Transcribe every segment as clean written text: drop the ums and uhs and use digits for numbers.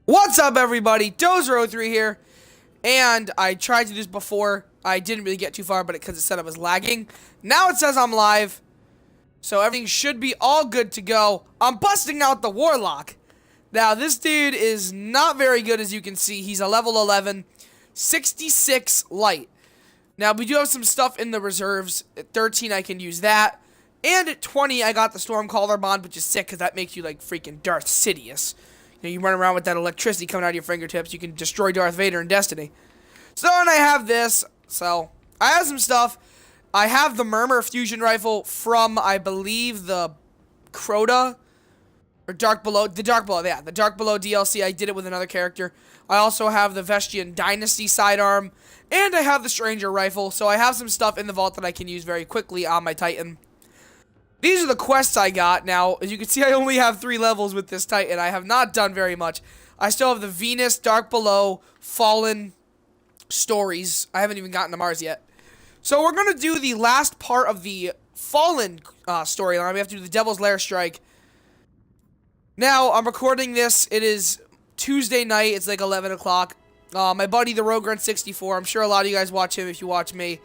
What's up, everybody? Dozer03 here, and I tried to do this before. I didn't really get too far, but because it said I was lagging. Now it says I'm live, so everything should be all good to go. I'm busting out the Warlock. Now, this dude is not very good, as you can see. He's a level 11, 66 light. Now, we do have some stuff in the reserves. At 13, I can use that. And at 20, I got the Stormcaller Bond, which is sick, because that makes you like freaking Darth Sidious. You run around with that electricity coming out of your fingertips. You can destroy Darth Vader in Destiny. So, and I have this. So, I have some stuff. I have the Murmur Fusion Rifle from, I believe, the Crota. Or Dark Below. The Dark Below, yeah. The Dark Below DLC. I did it with another character. I also have the Vestian Dynasty sidearm. And I have the Stranger Rifle. So, I have some stuff in the vault that I can use very quickly on my Titan. These are the quests I got. Now, as you can see, I only have 3 levels with this Titan. I have not done very much. I still have the Venus, Dark Below, Fallen stories. I haven't even gotten to Mars yet. So we're going to do the last part of the Fallen storyline. We have to do the Devil's Lair strike. Now, I'm recording this. It is Tuesday night. It's like 11 o'clock. My buddy, the Rogrun64, I'm sure a lot of you guys watch him if you watch me.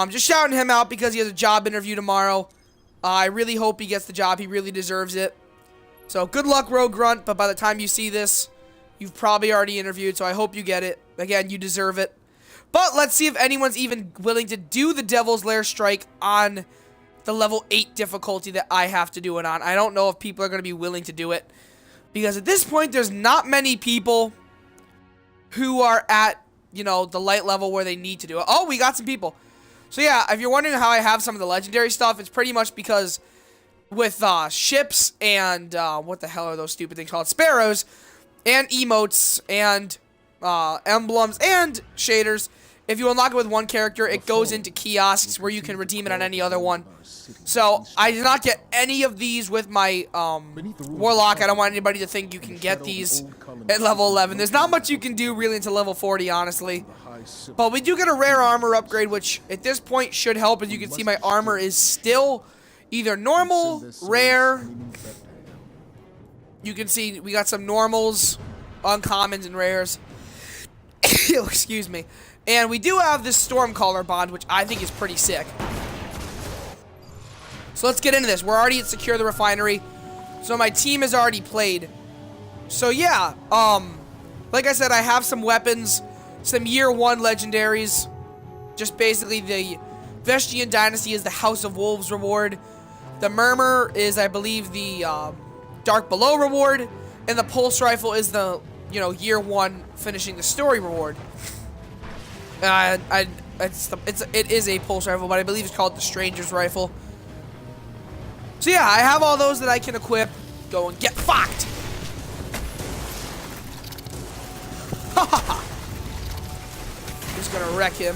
Just shouting him out because he has a job interview tomorrow. I really hope he gets the job. He really deserves it. So, good luck, Rogue Grunt. But by the time you see this, you've probably already interviewed. So, I hope you get it. Again, you deserve it. But let's see if anyone's even willing to do the Devil's Lair strike on the level 8 difficulty that I have to do it on. I don't know if people are going to be willing to do it. Because at this point, there's not many people who are at, you know, the light level where they need to do it. Oh, we got some people. So yeah, if you're wondering how I have some of the legendary stuff, it's pretty much because with ships and what the hell are those stupid things called? Sparrows and emotes and emblems and shaders. If you unlock it with one character, it goes into kiosks where you can redeem it on any other one. So I did not get any of these with my Warlock. I don't want anybody to think you can get these at level 11. There's not much you can do really until level 40, honestly. But we do get a rare armor upgrade, which at this point should help. As you can see, my armor is still either normal, rare. You can see we got some normals, uncommons, and rares. Excuse me. And we do have this Stormcaller Bond, which I think is pretty sick. So let's get into this. We're already at Secure the Refinery. So my team has already played. So yeah, like I said, I have some weapons. Some Year 1 legendaries. Just basically the Vestian Dynasty is the House of Wolves reward. The Murmur is, I believe, the Dark Below reward. And the Pulse Rifle is the, you know, Year 1 finishing the story reward. It is a Pulse Rifle, but I believe it's called the Stranger's Rifle. So yeah, I have all those that I can equip. Go and get fucked! Ha ha ha! Just gonna wreck him.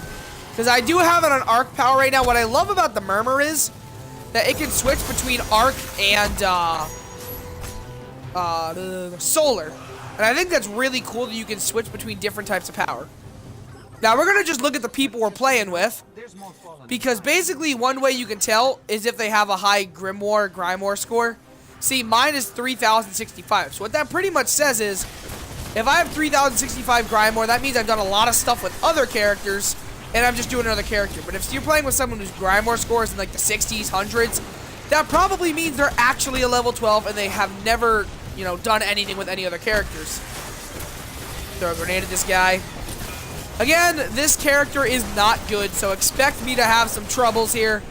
Because I do have it on arc power right now. What I love about the Murmur is that it can switch between arc and solar. And I think that's really cool that you can switch between different types of power. Now we're gonna just look at the people we're playing with. Because basically one way you can tell is if they have a high Grimoire score. See, mine is 3065. So what that pretty much says is, if I have 3065 Grimoire, that means I've done a lot of stuff with other characters, and I'm just doing another character. But if you're playing with someone whose Grimoire score is in like the 60s, 100s, that probably means they're actually a level 12 and they have never, you know, done anything with any other characters. Throw a grenade at this guy. Again, this character is not good, so expect me to have some troubles here.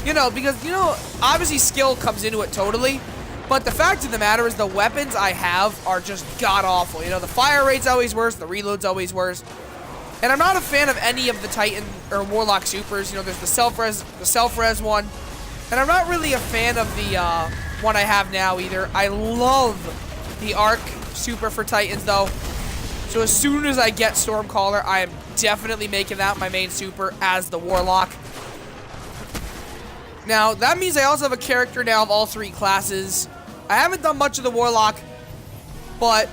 You know, because, you know, obviously skill comes into it totally. But the fact of the matter is the weapons I have are just god-awful. You know, the fire rate's always worse, the reload's always worse. And I'm not a fan of any of the Titan or Warlock supers. You know, there's the self-res one. And I'm not really a fan of the one I have now either. I love the Arc super for Titans, though. So as soon as I get Stormcaller, I am definitely making that my main super as the Warlock. Now, that means I also have a character now of all 3 classes. I haven't done much of the Warlock, but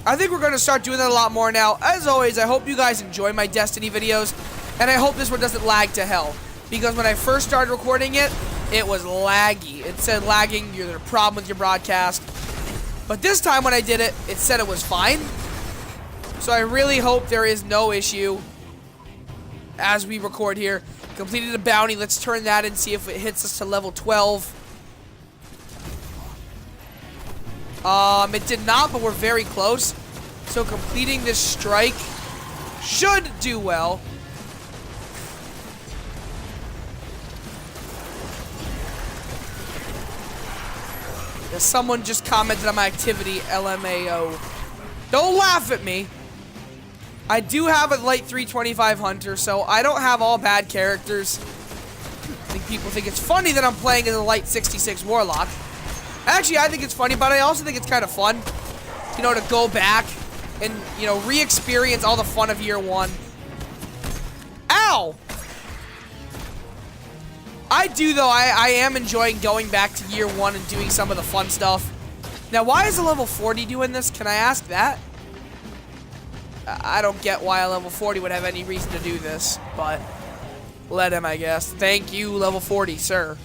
I think we're going to start doing that a lot more now. As always, I hope you guys enjoy my Destiny videos, and I hope this one doesn't lag to hell. Because when I first started recording it, it was laggy. It said lagging, you had a problem with your broadcast. But this time when I did it, it said it was fine. So I really hope there is no issue as we record here. Completed a bounty. Let's turn that and see if it hits us to level 12. It did not, but we're very close. So completing this strike should do well. Someone just commented on my activity, LMAO. Don't laugh at me. I do have a light 325 hunter, so I don't have all bad characters. I think people think it's funny that I'm playing as a light 66 Warlock. Actually, I think it's funny, but I also think it's kind of fun, you know, to go back and, you know, re-experience all the fun of year one. Ow! I do, though. I am enjoying going back to year one and doing some of the fun stuff. Now, why is a level 40 doing this? Can I ask that? I don't get why a level 40 would have any reason to do this, but let him, I guess. Thank you, level 40, sir.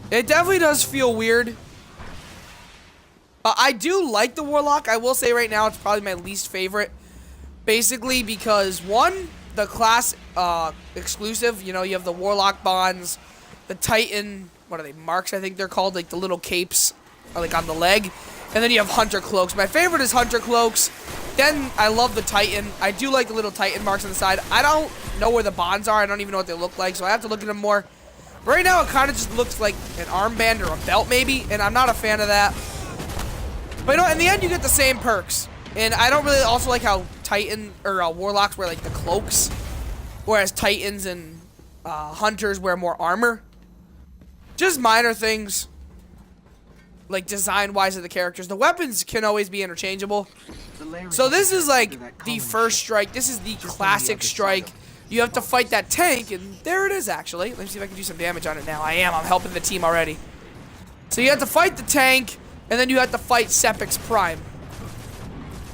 It definitely does feel weird. I do like the Warlock. I will say right now it's probably my least favorite. Basically because, one, the class exclusive, you know, you have the Warlock bonds, the Titan, what are they, marks I think they're called, like the little capes, like on the leg. And then you have Hunter Cloaks. My favorite is Hunter Cloaks. Then I love the Titan. I do like the little Titan marks on the side. I don't know where the bonds are. I don't even know what they look like, so I have to look at them more. But right now, it kind of just looks like an armband or a belt, maybe, and I'm not a fan of that. But, you know, in the end, you get the same perks. And I don't really also like how Titan, or Warlocks wear, like, the cloaks, whereas Titans and Hunters wear more armor. Just minor things, like, design-wise of the characters. The weapons can always be interchangeable. So this is, like, the first strike. This is the classic strike. You have to fight that tank, and there it is, actually. Let me see if I can do some damage on it now. I am. I'm helping the team already. So you have to fight the tank, and then you have to fight Sepix Prime,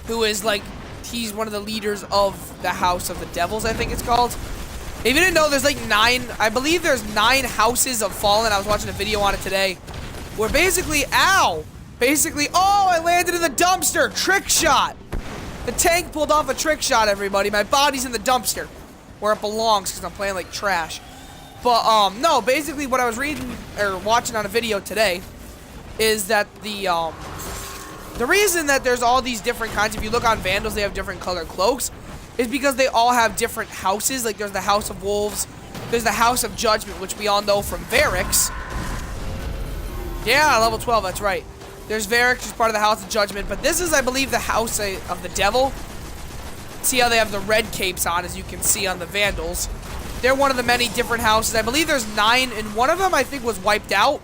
who is, like, he's one of the leaders of the House of the Devils, I think it's called. If you didn't know, there's, like, 9, I believe there's 9 Houses of Fallen. I was watching a video on it today, where basically, ow! Basically, oh, I landed in the dumpster! Trick shot! The tank pulled off a trick shot, everybody. My body's in the dumpster, where it belongs, because I'm playing like trash. But, no, basically what I was reading, or watching on a video today, is that the reason that there's all these different kinds, if you look on Vandals, they have different colored cloaks, is because they all have different houses. Like, there's the House of Wolves, there's the House of Judgment, which we all know from Varix. Yeah, level 12, that's right. There's Varix, who's part of the House of Judgment, but this is, I believe, the House of the Devil. See how they have the red capes on, as you can see on the Vandals. They're one of the many different houses. I believe there's 9, and one of them, I think, was wiped out.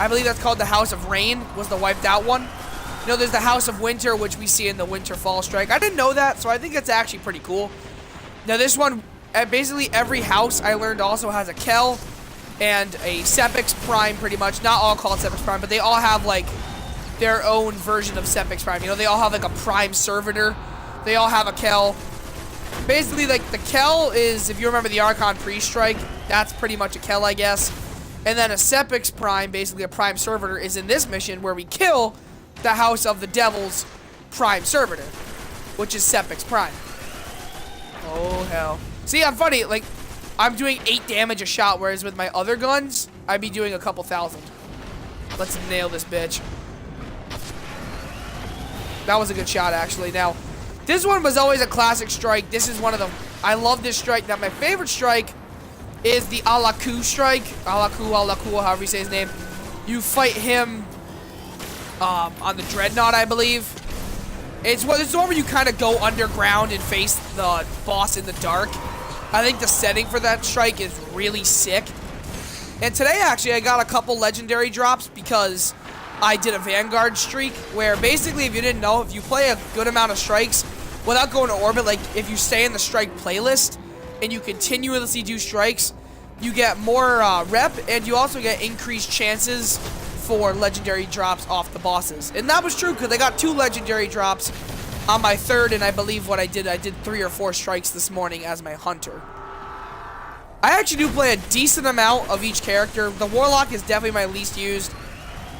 I believe that's called the House of Rain, was the wiped out one. You know, there's the House of Winter, which we see in the Winter Fall Strike. I didn't know that, so I think it's actually pretty cool. Now, this one, basically every house I learned also has a Kel and a Sepix Prime, pretty much. Not all called Sepix Prime, but they all have, like, their own version of Sepix Prime. You know, they all have, like, a Prime Servitor. They all have a Kel. Basically, like, the Kel is, if you remember the Archon Pre-Strike, that's pretty much a Kel, I guess. And then a Sepix Prime, basically a Prime Servitor, is in this mission where we kill the House of the Devil's Prime Servitor, which is Sepix Prime. Oh, hell. See, I'm funny. Like, I'm doing 8 damage a shot, whereas with my other guns, I'd be doing a couple thousand. Let's nail this bitch. That was a good shot, actually. Now, this one was always a classic strike. This is one of them. I love this strike. Now, my favorite strike is the Alaku strike. Alaku, however you say his name. You fight him on the Dreadnought, I believe. It's the one where you kind of go underground and face the boss in the dark. I think the setting for that strike is really sick. And today, actually, I got a couple legendary drops because I did a Vanguard streak where basically, if you didn't know, if you play a good amount of strikes without going to orbit, like if you stay in the strike playlist and you continuously do strikes, you get more rep, and you also get increased chances for legendary drops off the bosses. And that was true because I got 2 legendary drops on my 3rd, and I believe what I did 3 or 4 strikes this morning as my hunter. I actually do play a decent amount of each character. The Warlock is definitely my least used.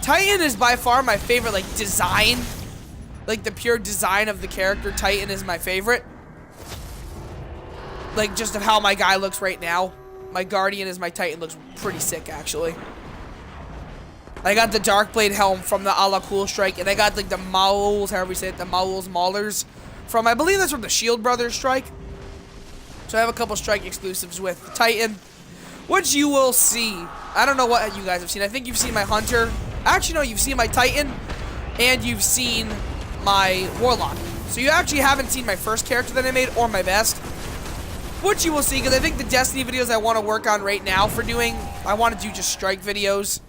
Titan is by far my favorite, like, design. Like, the pure design of the character. Titan is my favorite. Like, just of how my guy looks right now. My Guardian is my Titan. Looks pretty sick, actually. I got the Darkblade helm from the a la Cool Strike. And I got, like, the Mauls, however you say it, the Mauls Maulers. From, I believe that's from the Shield Brothers Strike. So I have a couple Strike exclusives with Titan. Which you will see. I don't know what you guys have seen. I think you've seen my Hunter. Actually, no, you've seen my Titan. And you've seen my Warlock. So you actually haven't seen my first character that I made or my best. Which you will see, because I think the Destiny videos I want to work on right now for doing, I want to do just strike videos.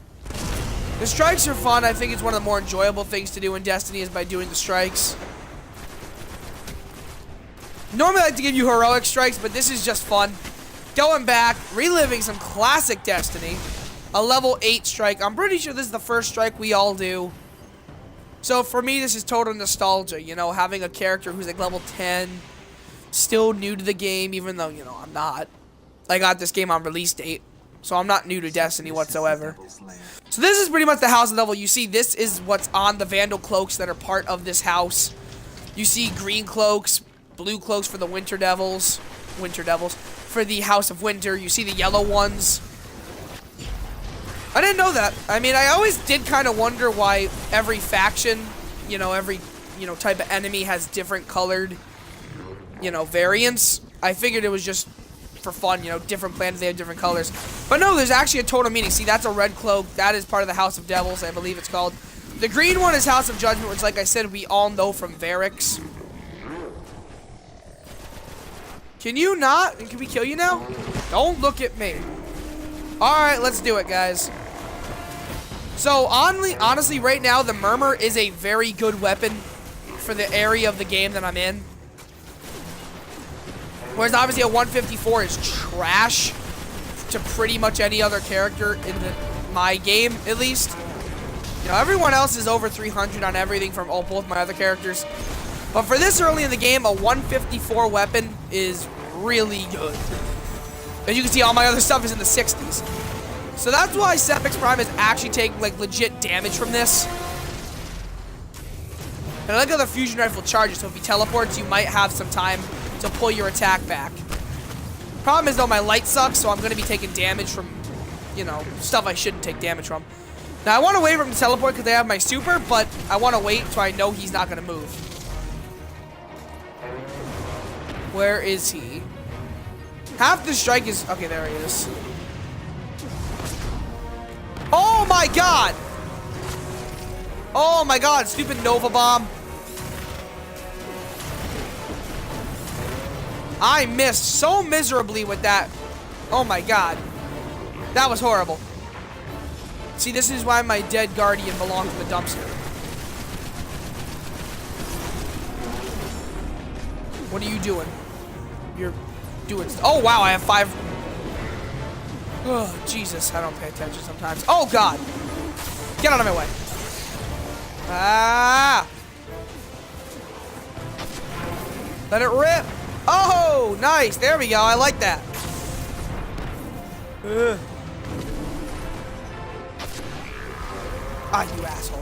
The strikes are fun. I think it's one of the more enjoyable things to do in Destiny is by doing the strikes. Normally I like to give you heroic strikes, but this is just fun. Going back, reliving some classic Destiny. A level 8 strike. I'm pretty sure this is the first strike we all do. So for me, this is total nostalgia, you know, having a character who's like level 10, still new to the game, even though, you know, I'm not. I got this game on release date, so I'm not new to Destiny whatsoever. So this is pretty much the house level. You see, this is what's on the Vandal cloaks that are part of this house. You see green cloaks, blue cloaks for the Winter Devils, for the House of Winter. You see the yellow ones. I didn't know that. I mean, I always did kind of wonder why every faction, you know, every, you know, type of enemy has different colored, you know, variants. I figured it was just for fun, you know, different planets, they have different colors. But no, there's actually a total meaning. See, that's a red cloak. That is part of the House of Devils, I believe it's called. The green one is House of Judgment, which, like I said, we all know from Varix. Can you not? Can we kill you now? Don't look at me. Alright, let's do it, guys. So, honestly, right now, the Murmur is a very good weapon for the area of the game that I'm in. Whereas, obviously, a 154 is trash to pretty much any other character in my game, at least. You know, everyone else is over 300 on everything from both my other characters. But for this early in the game, a 154 weapon is really good. As you can see, all my other stuff is in the 60s. So that's why Sepix Prime is actually taking, like, legit damage from this. And I like how the fusion rifle charges, so if he teleports, you might have some time to pull your attack back. Problem is, though, my light sucks, so I'm going to be taking damage from, you know, stuff I shouldn't take damage from. Now, I want to wait for him to teleport because they have my super, but I want to wait so I know he's not going to move. Where is he? Half the strike is... Okay, there he is. Oh my god! Oh my god, stupid Nova Bomb. I missed so miserably with that. Oh my god. That was horrible. See, this is why my dead Guardian belongs to the dumpster. What are you doing? You're doing... Oh wow, I have 5... Oh, Jesus, I don't pay attention sometimes. Oh, God. Get out of my way. Ah. Let it rip. Oh, nice. There we go. I like that. Ah, you asshole.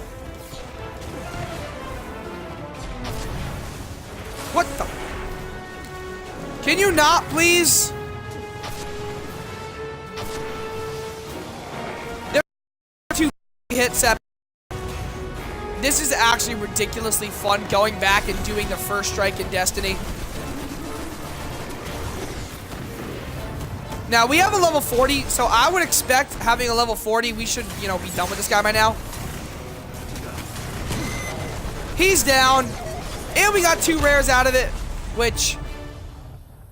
What the? Can you not, please? Hit Sep. This is actually ridiculously fun going back and doing the first strike in Destiny. Now, we have a level 40, so I would expect having a level 40, we should, you know, be done with this guy by now. He's down. And we got 2 rares out of it, which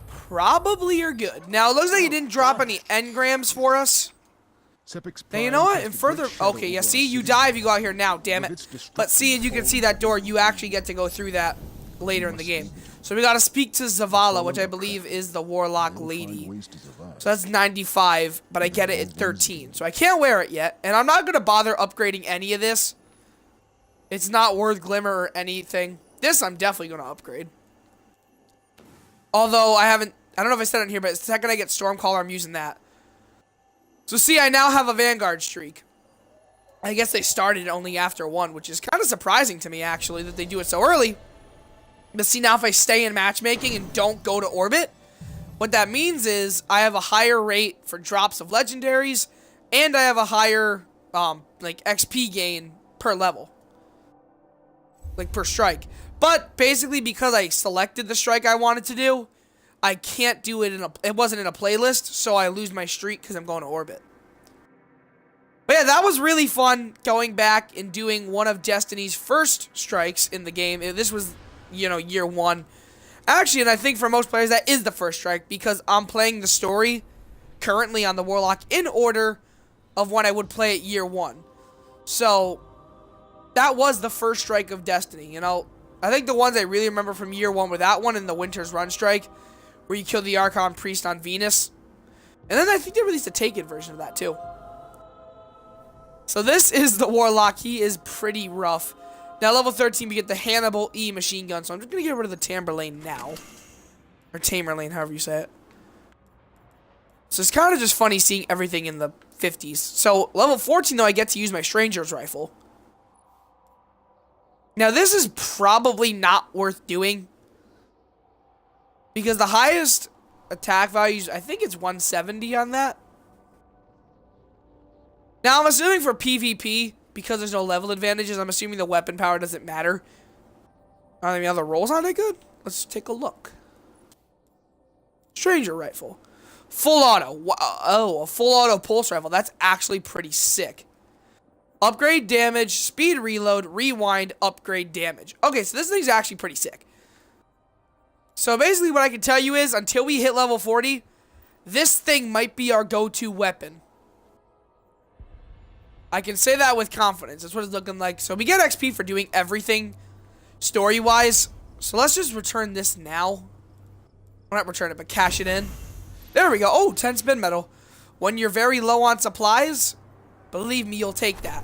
probably are good. Now, it looks like he didn't drop any engrams for us. Now, you know what? And further... Okay, yeah, see? You die if you go out here now, damn it. But see, you can see that door. You actually get to go through that later in the game. So we gotta speak to Zavala, which I believe is the Warlock lady. So that's 95, but I get it at 13. So I can't wear it yet. And I'm not gonna bother upgrading any of this. It's not worth Glimmer or anything. This I'm definitely gonna upgrade. Although I haven't... I don't know if I said it in here, but the second I get Stormcaller, I'm using that. So see, I now have a Vanguard streak. I guess they started only after 1, which is kind of surprising to me, actually, that they do it so early. But see, now if I stay in matchmaking and don't go to orbit, what that means is I have a higher rate for drops of legendaries, and I have a higher, like, XP gain per level. Like, per strike. But, basically, because I selected the strike I wanted to do, I can't do it it wasn't in a playlist, so I lose my streak because I'm going to orbit. But yeah, that was really fun, going back and doing one of Destiny's first strikes in the game. This was, you know, year 1. Actually, and I think for most players, that is the first strike, because I'm playing the story currently on the Warlock in order of when I would play it year 1. So, that was the first strike of Destiny, you know. I think the ones I really remember from year 1 were that one and the Winter's Run strike, where you kill the Archon Priest on Venus. And then I think they released a Taken version of that, too. So this is the Warlock. He is pretty rough. Now, level 13, we get the Hannibal E machine gun. So I'm just going to get rid of the Tamerlane now. Or Tamerlane, however you say it. So it's kind of just funny seeing everything in the 50s. So, level 14, though, I get to use my Stranger's Rifle. Now, this is probably not worth doing. Because the highest attack values, I think it's 170 on that. Now, I'm assuming for PvP, because there's no level advantages, I'm assuming the weapon power doesn't matter. Are there any other rolls on it good? Let's take a look. Stranger Rifle. Full auto. Oh, a full auto pulse rifle. That's actually pretty sick. Upgrade damage, speed reload, rewind, upgrade damage. Okay, so this thing's actually pretty sick. So basically what I can tell you is, until we hit level 40, this thing might be our go-to weapon. I can say that with confidence. That's what it's looking like. So we get XP for doing everything story-wise. So let's just return this now. Well, not return it, but cash it in. There we go. Oh, 10 spin metal. When you're very low on supplies, believe me, you'll take that.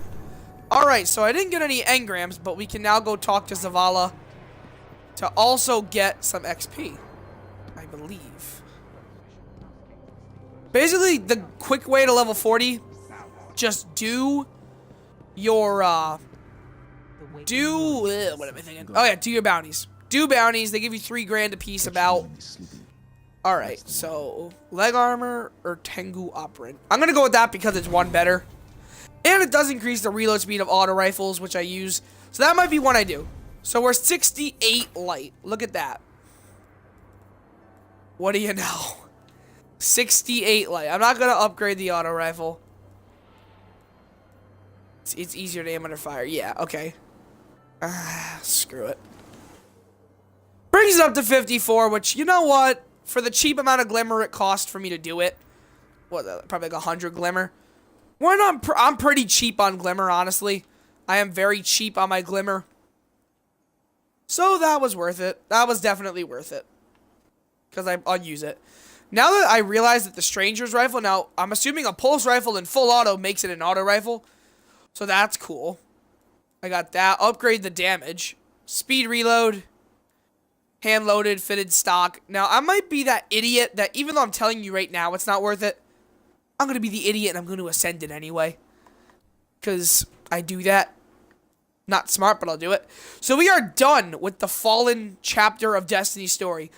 Alright, so I didn't get any engrams, but we can now go talk to Zavala to also get some XP, I believe. Basically, the quick way to level 40... just do your, what am I thinking? Oh yeah, do your bounties. Do bounties, they give you 3 grand a piece about. Alright, so, leg armor or Tengu operant. I'm gonna go with that because it's 1 better. And it does increase the reload speed of auto rifles, which I use. So that might be one I do. So we're 68 light. Look at that. What do you know? 68 light. I'm not gonna upgrade the auto rifle. It's easier to aim under fire. Yeah, okay. Screw it. Brings it up to 54, which, you know what? For the cheap amount of glimmer it cost for me to do it. What, probably like 100 glimmer. I'm pretty cheap on glimmer, honestly. I am very cheap on my glimmer. So that was worth it. That was definitely worth it. Because I'll use it. Now that I realize that the Stranger's Rifle, now, I'm assuming a pulse rifle in full auto makes it an auto rifle. So that's cool. I got that. Upgrade the damage. Speed reload. Hand loaded, fitted stock. Now, I might be that idiot that even though I'm telling you right now it's not worth it, I'm going to be the idiot and I'm going to ascend it anyway. Because I do that. Not smart, but I'll do it. So we are done with the Fallen chapter of Destiny's story.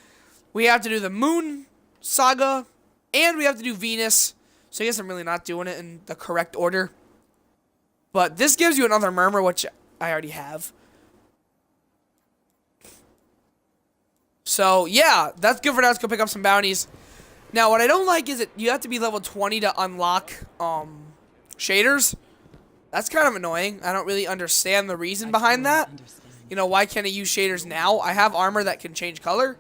We have to do the Moon Saga, and we have to do Venus. So I guess I'm really not doing it in the correct order. But this gives you another murmur, which I already have. So, yeah, that's good for now. Let's go pick up some bounties. Now, what I don't like is that you have to be level 20 to unlock shaders. That's kind of annoying. I don't really understand the reason behind that. You know, why can't I use shaders now? I have armor that can change color.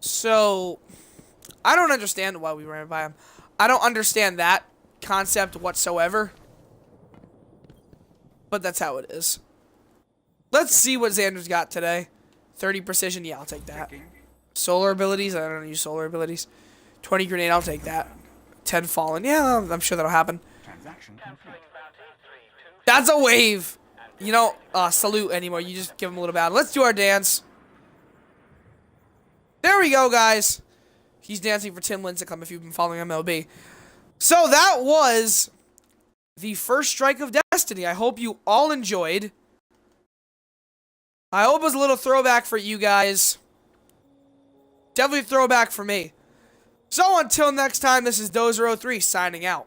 So, I don't understand why we ran by them. I don't understand that concept whatsoever. But that's how it is. Let's see what Xander's got today. 30 precision, yeah, I'll take that. Solar abilities, I don't use solar abilities. 20 grenade, I'll take that. 10 fallen, yeah, I'm sure that'll happen. That's a wave. You don't salute anymore, you just give him a little battle. Let's do our dance. There we go, guys. He's dancing for Tim Lincecum if you've been following MLB. So that was the first strike of death. Destiny. I hope you all enjoyed. I hope it was a little throwback for you guys. Definitely throwback for me. So until next time, this is Dozer03 signing out.